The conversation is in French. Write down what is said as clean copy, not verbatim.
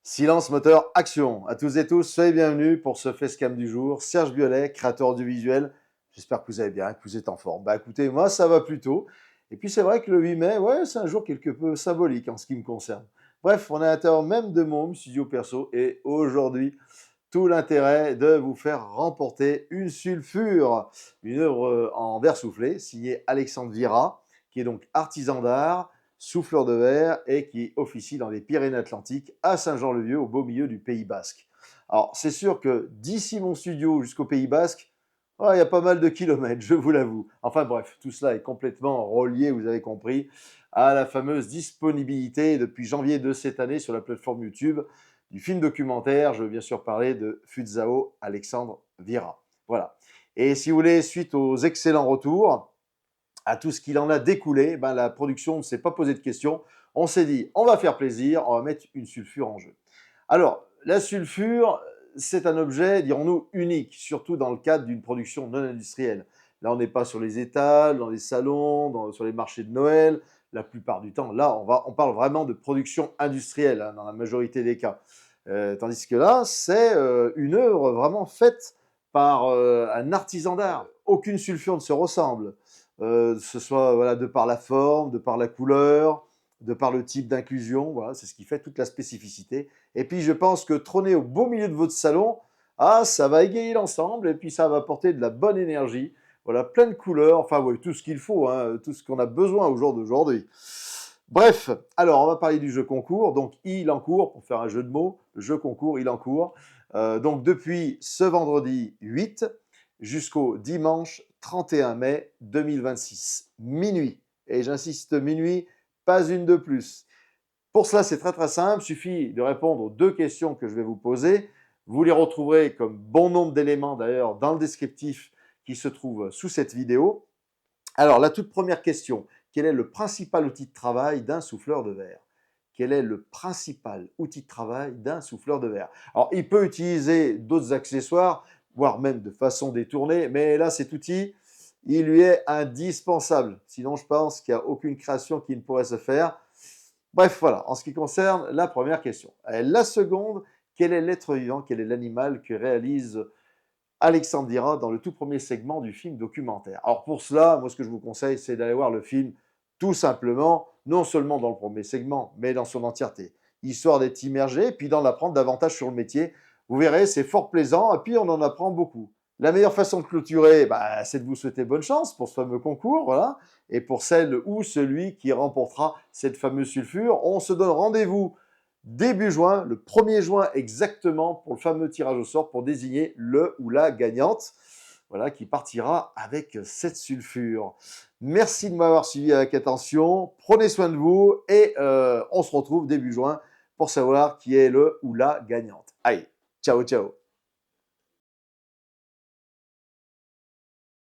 Silence moteur action. À tous et tous, soyez bienvenus pour ce facecam du jour. Serge Violet, créateur audiovisuel. J'espère que vous allez bien, que vous êtes en forme. Bah écoutez, moi ça va plutôt. Et puis c'est vrai que le 8 mai, ouais, c'est un jour quelque peu symbolique en ce qui me concerne. Bref, on est à l'intérieur même de mon studio perso et aujourd'hui, tout l'intérêt de vous faire remporter une sulfure, une œuvre en verre soufflé signée Alexandre Vira, qui est donc artisan d'art, souffleur de verre et qui officie dans les Pyrénées-Atlantiques à Saint-Jean-le-Vieux, au beau milieu du Pays Basque. Alors, c'est sûr que d'ici mon studio jusqu'au Pays Basque, il y a pas mal de kilomètres, je vous l'avoue. Enfin bref, tout cela est complètement relié, vous avez compris, à la fameuse disponibilité depuis janvier de cette année sur la plateforme YouTube du film documentaire. Je veux bien sûr parler de Fuzhao Alexandre Vira. Voilà. Et si vous voulez, suite aux excellents retours, à tout ce qu'il en a découlé, ben, la production ne s'est pas posé de questions. On s'est dit, on va faire plaisir, on va mettre une sulfure en jeu. Alors, la sulfure, c'est un objet, dirons-nous, unique, surtout dans le cadre d'une production non industrielle. Là, on n'est pas sur les étals, dans les salons, sur les marchés de Noël. La plupart du temps, là, on parle vraiment de production industrielle, hein, dans la majorité des cas. Tandis que là, c'est une œuvre vraiment faite par un artisan d'art. Aucune sulfure ne se ressemble. Ce soit voilà, de par la forme, de par la couleur, de par le type d'inclusion, voilà, c'est ce qui fait toute la spécificité. Et puis je pense que trôner au beau milieu de votre salon, ça va égayer l'ensemble et puis ça va apporter de la bonne énergie, voilà, plein de couleurs, enfin ouais, tout ce qu'il faut, hein, tout ce qu'on a besoin au jour d'aujourd'hui. Bref, alors on va parler du jeu concours, donc il en cours, pour faire un jeu de mots, jeu concours, il en cours. Donc depuis ce vendredi 8 jusqu'au dimanche 31 mai 2026, minuit. Et j'insiste, minuit, pas une de plus. Pour cela, c'est très très simple, il suffit de répondre aux deux questions que je vais vous poser. Vous les retrouverez comme bon nombre d'éléments d'ailleurs dans le descriptif qui se trouve sous cette vidéo. Alors, la toute première question, quel est le principal outil de travail d'un souffleur de verre? Quel est le principal outil de travail d'un souffleur de verre? Alors, il peut utiliser d'autres accessoires, voire même de façon détournée, mais là, cet outil, il lui est indispensable. Sinon, je pense qu'il n'y a aucune création qui ne pourrait se faire. Bref, voilà, en ce qui concerne la première question. Et la seconde, quel est l'être vivant, quel est l'animal que réalise Alexandre Vira dans le tout premier segment du film documentaire? Alors pour cela, moi ce que je vous conseille, c'est d'aller voir le film tout simplement, non seulement dans le premier segment, mais dans son entièreté, histoire d'être immergé, puis d'en apprendre davantage sur le métier. Vous verrez, c'est fort plaisant, et puis on en apprend beaucoup. La meilleure façon de clôturer, c'est de vous souhaiter bonne chance pour ce fameux concours, voilà, et pour celle ou celui qui remportera cette fameuse sulfure. On se donne rendez-vous début juin, le 1er juin exactement, pour le fameux tirage au sort pour désigner le ou la gagnante, voilà, qui partira avec cette sulfure. Merci de m'avoir suivi avec attention, prenez soin de vous et on se retrouve début juin pour savoir qui est le ou la gagnante. Allez, ciao ciao.